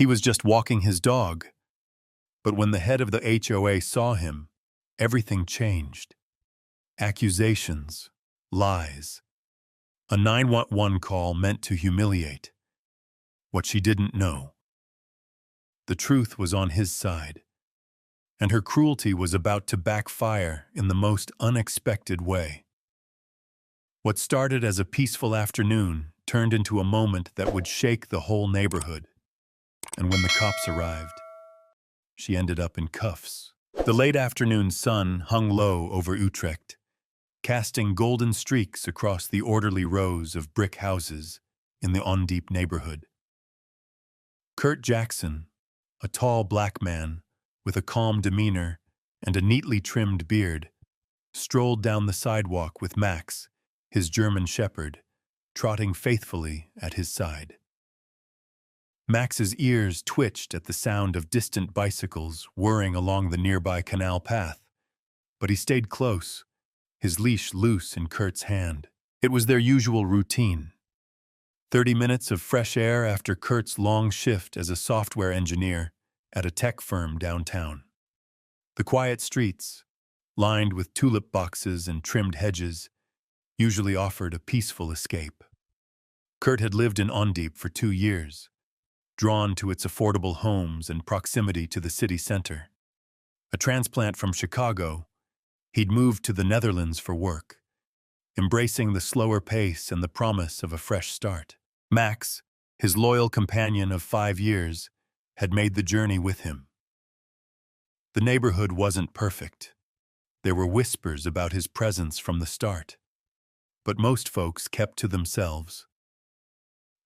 He was just walking his dog. But when the head of the HOA saw him, everything changed. Accusations, lies. A 911 call meant to humiliate. What she didn't know. The truth was on his side, and her cruelty was about to backfire in the most unexpected way. What started as a peaceful afternoon turned into a moment that would shake the whole neighborhood. And when the cops arrived, she ended up in cuffs. The late afternoon sun hung low over Utrecht, casting golden streaks across the orderly rows of brick houses in the Ondiep neighborhood. Kurt Jackson, a tall black man with a calm demeanor and a neatly trimmed beard, strolled down the sidewalk with Max, his German shepherd, trotting faithfully at his side. Max's ears twitched at the sound of distant bicycles whirring along the nearby canal path, but he stayed close, his leash loose in Kurt's hand. It was their usual routine. 30 minutes of fresh air after Kurt's long shift as a software engineer at a tech firm downtown. The quiet streets, lined with tulip boxes and trimmed hedges, usually offered a peaceful escape. Kurt had lived in Ondiep for 2 years, drawn to its affordable homes and proximity to the city center. A transplant from Chicago, he'd moved to the Netherlands for work, embracing the slower pace and the promise of a fresh start. Max, his loyal companion of 5 years, had made the journey with him. The neighborhood wasn't perfect. There were whispers about his presence from the start, but most folks kept to themselves.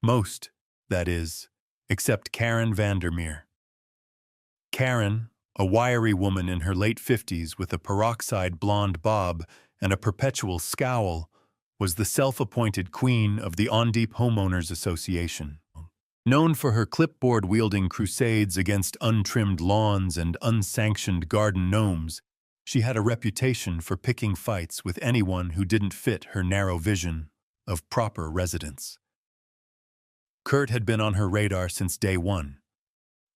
Most, that is, except Karen Vandermeer. Karen, a wiry woman in her late 50s with a peroxide blonde bob and a perpetual scowl, was the self-appointed queen of the Ondiep Homeowners Association. Known for her clipboard-wielding crusades against untrimmed lawns and unsanctioned garden gnomes, she had a reputation for picking fights with anyone who didn't fit her narrow vision of proper residence. Kurt had been on her radar since day one.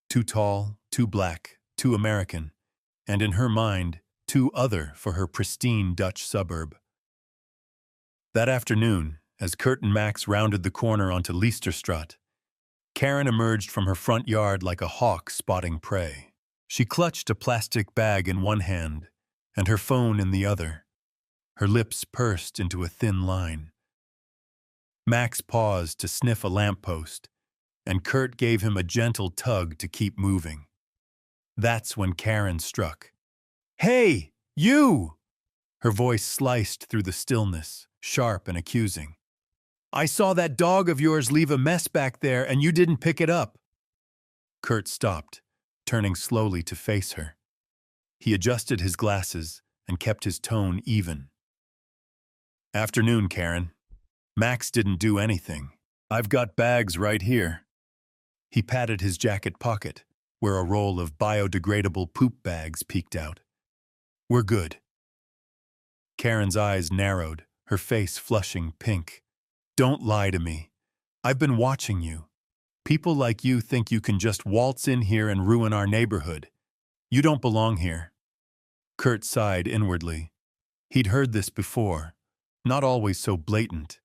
Too tall, too black, too American, and in her mind, too other for her pristine Dutch suburb. That afternoon, as Kurt and Max rounded the corner onto Leicesterstraat, Karen emerged from her front yard like a hawk spotting prey. She clutched a plastic bag in one hand and her phone in the other, her lips pursed into a thin line. Max paused to sniff a lamppost, and Kurt gave him a gentle tug to keep moving. That's when Karen struck. "Hey, you!" Her voice sliced through the stillness, sharp and accusing. "I saw that dog of yours leave a mess back there and you didn't pick it up." Kurt stopped, turning slowly to face her. He adjusted his glasses and kept his tone even. "Afternoon, Karen. Max didn't do anything. I've got bags right here." He patted his jacket pocket, where a roll of biodegradable poop bags peeked out. "We're good." Karen's eyes narrowed, her face flushing pink. "Don't lie to me. I've been watching you. People like you think you can just waltz in here and ruin our neighborhood. You don't belong here." Kurt sighed inwardly. He'd heard this before, not always so blatant,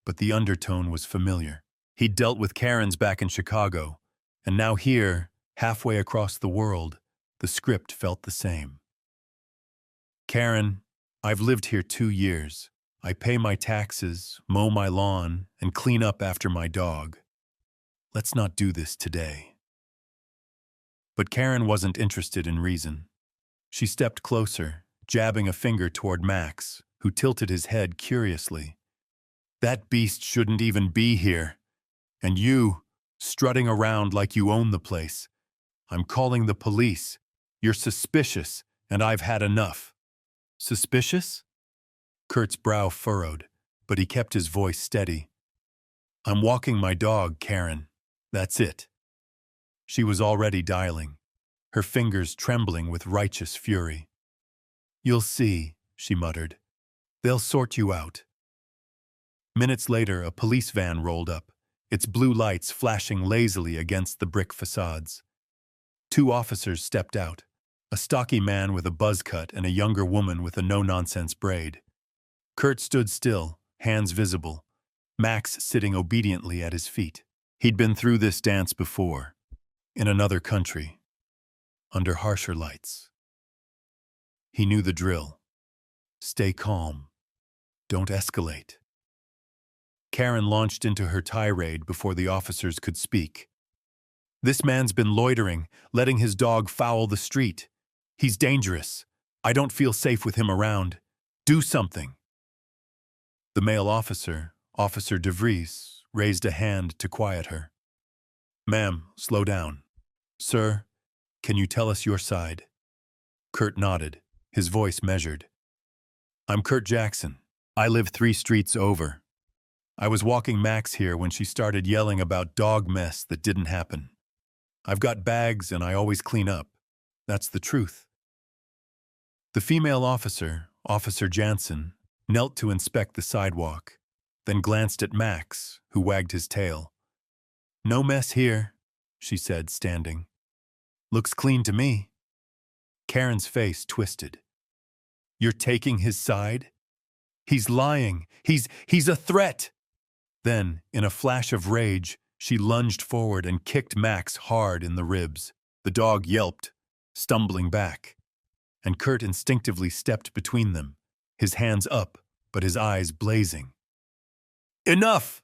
but the undertone was familiar. He'd dealt with Karens back in Chicago, and now here, halfway across the world, the script felt the same. "Karen, I've lived here 2 years. I pay my taxes, mow my lawn, and clean up after my dog. Let's not do this today." But Karen wasn't interested in reason. She stepped closer, jabbing a finger toward Max, who tilted his head curiously. "That beast shouldn't even be here. And you, strutting around like you own the place. I'm calling the police. You're suspicious, and I've had enough." "Suspicious?" Kurt's brow furrowed, but he kept his voice steady. "I'm walking my dog, Karen. That's it." She was already dialing, her fingers trembling with righteous fury. "You'll see," she muttered. "They'll sort you out." Minutes later, a police van rolled up, its blue lights flashing lazily against the brick facades. Two officers stepped out, a stocky man with a buzz cut and a younger woman with a no-nonsense braid. Kurt stood still, hands visible, Max sitting obediently at his feet. He'd been through this dance before, in another country, under harsher lights. He knew the drill. Stay calm. Don't escalate. Karen launched into her tirade before the officers could speak. This man's been loitering, letting his dog foul the street. He's dangerous. I don't feel safe with him around. Do something. The male officer, Officer De Vries, raised a hand to quiet her. Ma'am, slow down. Sir, can you tell us your side? Kurt nodded, his voice measured. I'm Kurt Jackson. I live 3 streets over. I was walking Max here when she started yelling about dog mess that didn't happen. I've got bags and I always clean up. That's the truth. The female officer, Officer Jansen, knelt to inspect the sidewalk, then glanced at Max, who wagged his tail. No mess here, she said, standing. Looks clean to me. Karen's face twisted. You're taking his side? He's lying. He's a threat. Then, in a flash of rage, she lunged forward and kicked Max hard in the ribs. The dog yelped, stumbling back, and Kurt instinctively stepped between them, his hands up, but his eyes blazing. Enough!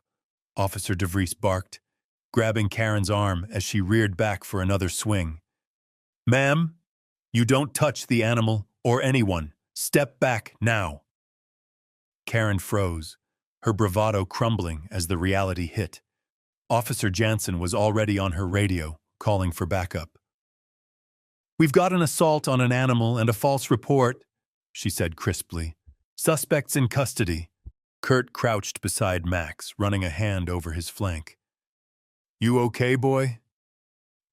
Officer De Vries barked, grabbing Karen's arm as she reared back for another swing. Ma'am, you don't touch the animal or anyone. Step back now. Karen froze, her bravado crumbling as the reality hit. Officer Jansen was already on her radio, calling for backup. We've got an assault on an animal and a false report, she said crisply. Suspects in custody. Kurt crouched beside Max, running a hand over his flank. You okay, boy?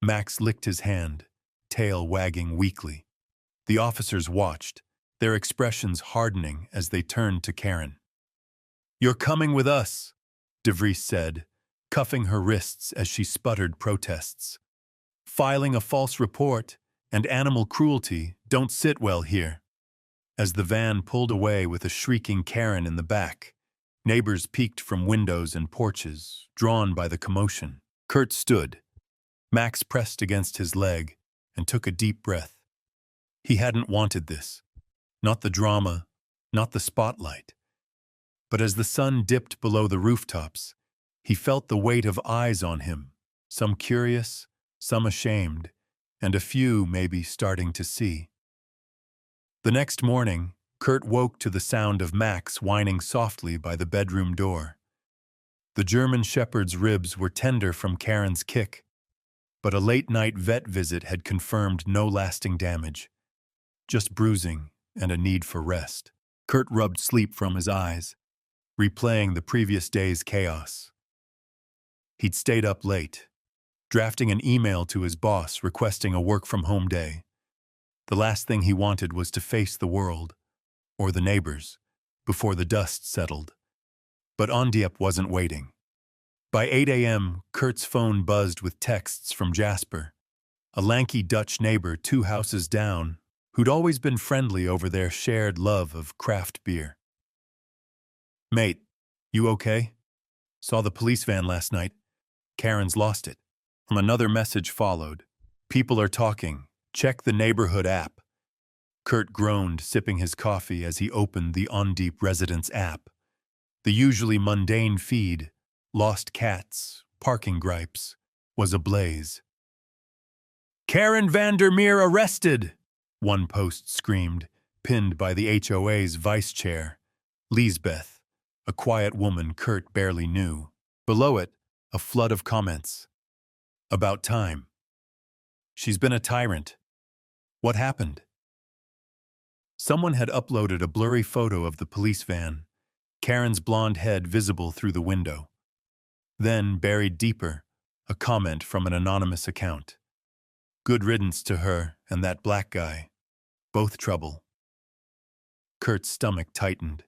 Max licked his hand, tail wagging weakly. The officers watched, their expressions hardening as they turned to Karen. You're coming with us, De Vries said, cuffing her wrists as she sputtered protests. Filing a false report and animal cruelty don't sit well here. As the van pulled away with a shrieking Karen in the back, neighbors peeked from windows and porches, drawn by the commotion. Kurt stood. Max pressed against his leg and took a deep breath. He hadn't wanted this. Not the drama, not the spotlight. But as the sun dipped below the rooftops, he felt the weight of eyes on him, some curious, some ashamed, and a few maybe starting to see. The next morning, Kurt woke to the sound of Max whining softly by the bedroom door. The German shepherd's ribs were tender from Karen's kick, but a late-night vet visit had confirmed no lasting damage, just bruising and a need for rest. Kurt rubbed sleep from his eyes, replaying the previous day's chaos. He'd stayed up late, drafting an email to his boss requesting a work-from-home day. The last thing he wanted was to face the world, or the neighbors, before the dust settled. But Ondiep wasn't waiting. By 8 a.m., Kurt's phone buzzed with texts from Jasper, a lanky Dutch neighbor 2 houses down, who'd always been friendly over their shared love of craft beer. Mate, you okay? Saw the police van last night. Karen's lost it. Another message followed. People are talking. Check the neighborhood app. Kurt groaned, sipping his coffee as he opened the Ondiep Residence app. The usually mundane feed, lost cats, parking gripes, was ablaze. Karen Vandermeer arrested! One post screamed, pinned by the HOA's vice chair, Liesbeth, a quiet woman Kurt barely knew. Below it, a flood of comments. About time. She's been a tyrant. What happened? Someone had uploaded a blurry photo of the police van, Karen's blonde head visible through the window. Then, buried deeper, a comment from an anonymous account. Good riddance to her and that black guy. Both trouble. Kurt's stomach tightened.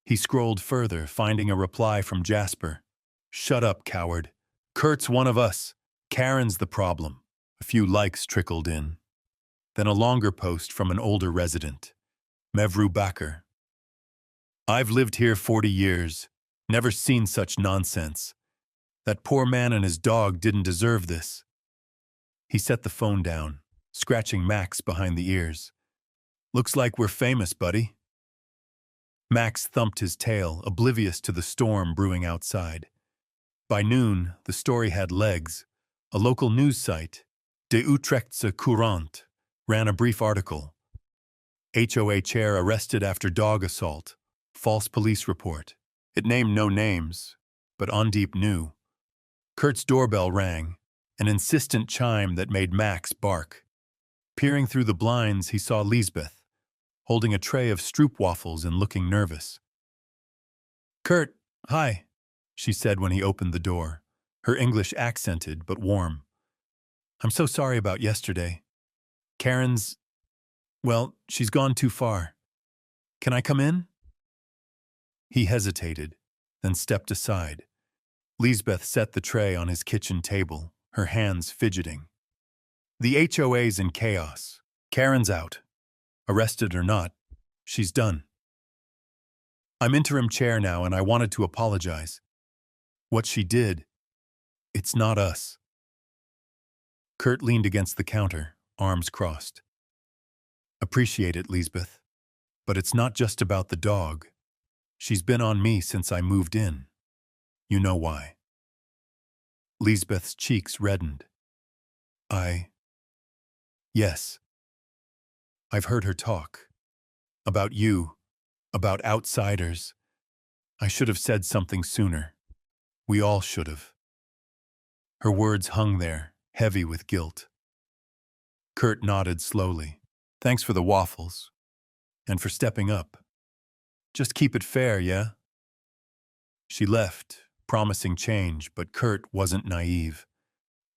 He scrolled further, finding a reply from Jasper. Shut up, coward. Kurt's one of us. Karen's the problem. A few likes trickled in. Then a longer post from an older resident. Mevru Bakr. I've lived here 40 years. Never seen such nonsense. That poor man and his dog didn't deserve this. He set the phone down, scratching Max behind the ears. Looks like we're famous, buddy. Max thumped his tail, oblivious to the storm brewing outside. By noon, the story had legs. A local news site, De Utrechtse Courant, ran a brief article. HOA chair arrested after dog assault. False police report. It named no names, but Ondiep knew. Kurt's doorbell rang, an insistent chime that made Max bark. Peering through the blinds, he saw Lisbeth, holding a tray of stroopwafels and looking nervous. "Kurt, hi," she said when he opened the door, her English accented but warm. "I'm so sorry about yesterday. Karen's, well, she's gone too far. Can I come in?" He hesitated, then stepped aside. Lisbeth set the tray on his kitchen table, her hands fidgeting. "The HOA's in chaos. Karen's out. Arrested or not, she's done. I'm interim chair now and I wanted to apologize. What she did, it's not us." Kurt leaned against the counter, arms crossed. "Appreciate it, Lisbeth. But it's not just about the dog. She's been on me since I moved in. You know why." Lisbeth's cheeks reddened. Yes. I've heard her talk. About you. About outsiders. I should have said something sooner. We all should have." Her words hung there, heavy with guilt. Kurt nodded slowly. "Thanks for the waffles. And for stepping up. Just keep it fair, yeah?" She left, promising change, but Kurt wasn't naive.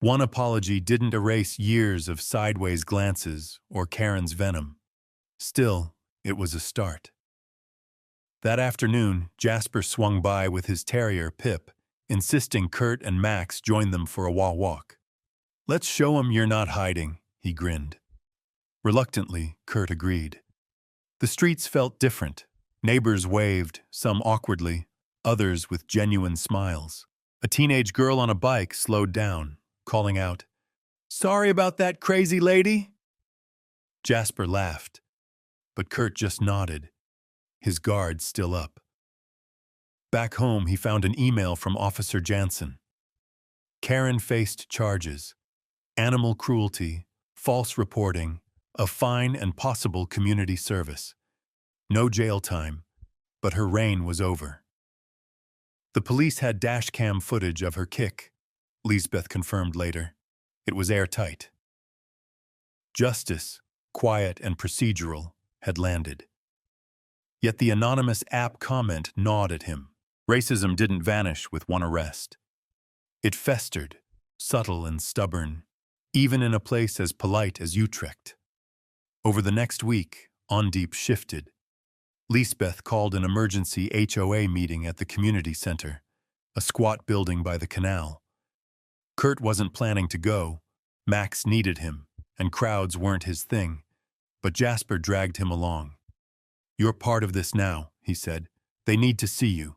One apology didn't erase years of sideways glances or Karen's venom. Still, it was a start. That afternoon, Jasper swung by with his terrier, Pip, insisting Kurt and Max join them for a walk. "Let's show 'em you're not hiding," he grinned. Reluctantly, Kurt agreed. The streets felt different. Neighbors waved, some awkwardly, others with genuine smiles. A teenage girl on a bike slowed down, calling out, "Sorry about that crazy lady." Jasper laughed, but Kurt just nodded, his guard still up. Back home, he found an email from Officer Jansen. Karen faced charges: animal cruelty, false reporting, a fine and possible community service. No jail time, but her reign was over. The police had dashcam footage of her kick, Lisbeth confirmed later. It was airtight. Justice, quiet and procedural, had landed. Yet the anonymous app comment gnawed at him. Racism didn't vanish with one arrest. It festered, subtle and stubborn, even in a place as polite as Utrecht. Over the next week, Ondiep shifted. Lisbeth called an emergency HOA meeting at the community center, a squat building by the canal. Kurt wasn't planning to go. Max needed him, and crowds weren't his thing. But Jasper dragged him along. "You're part of this now," he said. "They need to see you."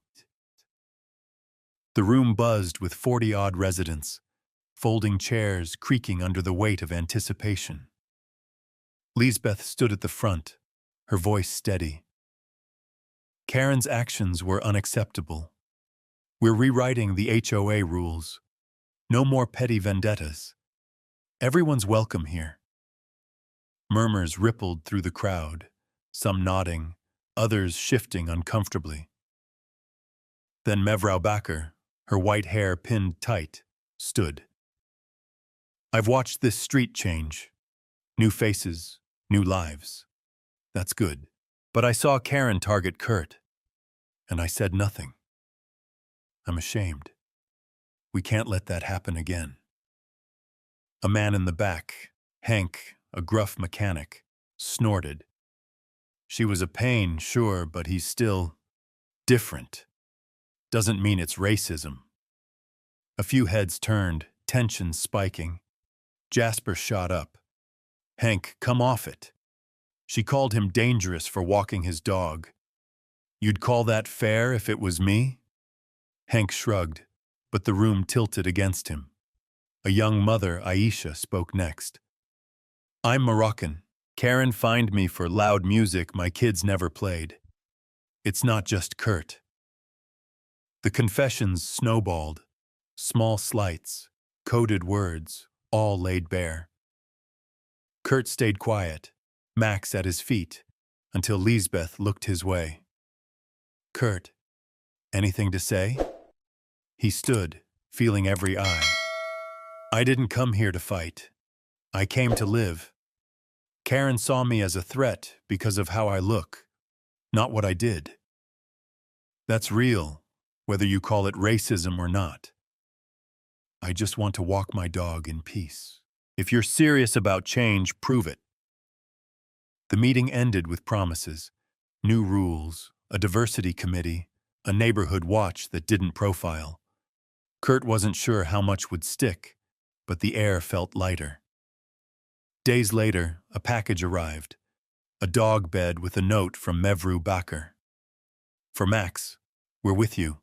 The room buzzed with 40-odd residents, folding chairs creaking under the weight of anticipation. Lisbeth stood at the front, her voice steady. "Karen's actions were unacceptable. We're rewriting the HOA rules. No more petty vendettas. Everyone's welcome here." Murmurs rippled through the crowd, some nodding, others shifting uncomfortably. Then Mevrouw Bakr, her white hair pinned tight, stood. "I've watched this street change. New faces, new lives. That's good. But I saw Karen target Kurt, and I said nothing. I'm ashamed. We can't let that happen again." A man in the back, Henk, a gruff mechanic, snorted. "She was a pain, sure, but he's still different. Doesn't mean it's racism." A few heads turned, tension spiking. Jasper shot up. "Hank, come off it." She called him dangerous for walking his dog. "You'd call that fair if it was me?" Hank shrugged, but the room tilted against him. A young mother, Aisha, spoke next. "I'm Moroccan. Karen fined me for loud music my kids never played. It's not just Kurt." The confessions snowballed. Small slights, coded words, all laid bare. Kurt stayed quiet, Max at his feet, until Lisbeth looked his way. "Kurt, anything to say?" He stood, feeling every eye. "I didn't come here to fight. I came to live. Karen saw me as a threat because of how I look, not what I did. That's real, whether you call it racism or not. I just want to walk my dog in peace. If you're serious about change, prove it." The meeting ended with promises, new rules, a diversity committee, a neighborhood watch that didn't profile. Kurt wasn't sure how much would stick, but the air felt lighter. Days later, a package arrived, a dog bed with a note from Mevru Bakr. "For Max, we're with you."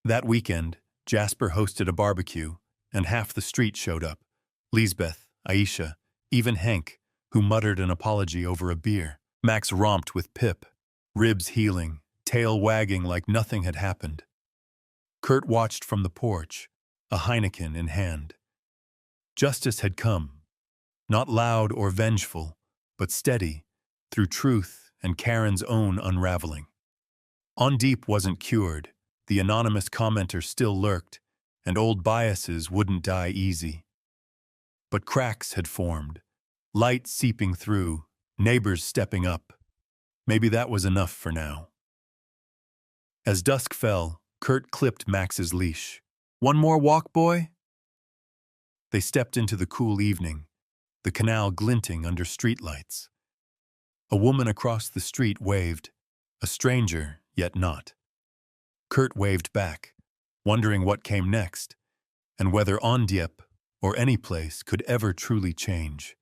That weekend, Jasper hosted a barbecue, and half the street showed up. Lisbeth, Aisha, even Hank, who muttered an apology over a beer. Max romped with Pip, ribs healing, tail wagging like nothing had happened. Kurt watched from the porch, a Heineken in hand. Justice had come, not loud or vengeful, but steady, through truth and Karen's own unraveling. On Deep wasn't cured, the anonymous commenter still lurked, and old biases wouldn't die easy. But cracks had formed, light seeping through, neighbors stepping up. Maybe that was enough for now. As dusk fell, Kurt clipped Max's leash. "One more walk, boy?" They stepped into the cool evening, the canal glinting under streetlights. A woman across the street waved, a stranger, yet not. Kurt waved back, wondering what came next, and whether Ondiep or any place could ever truly change.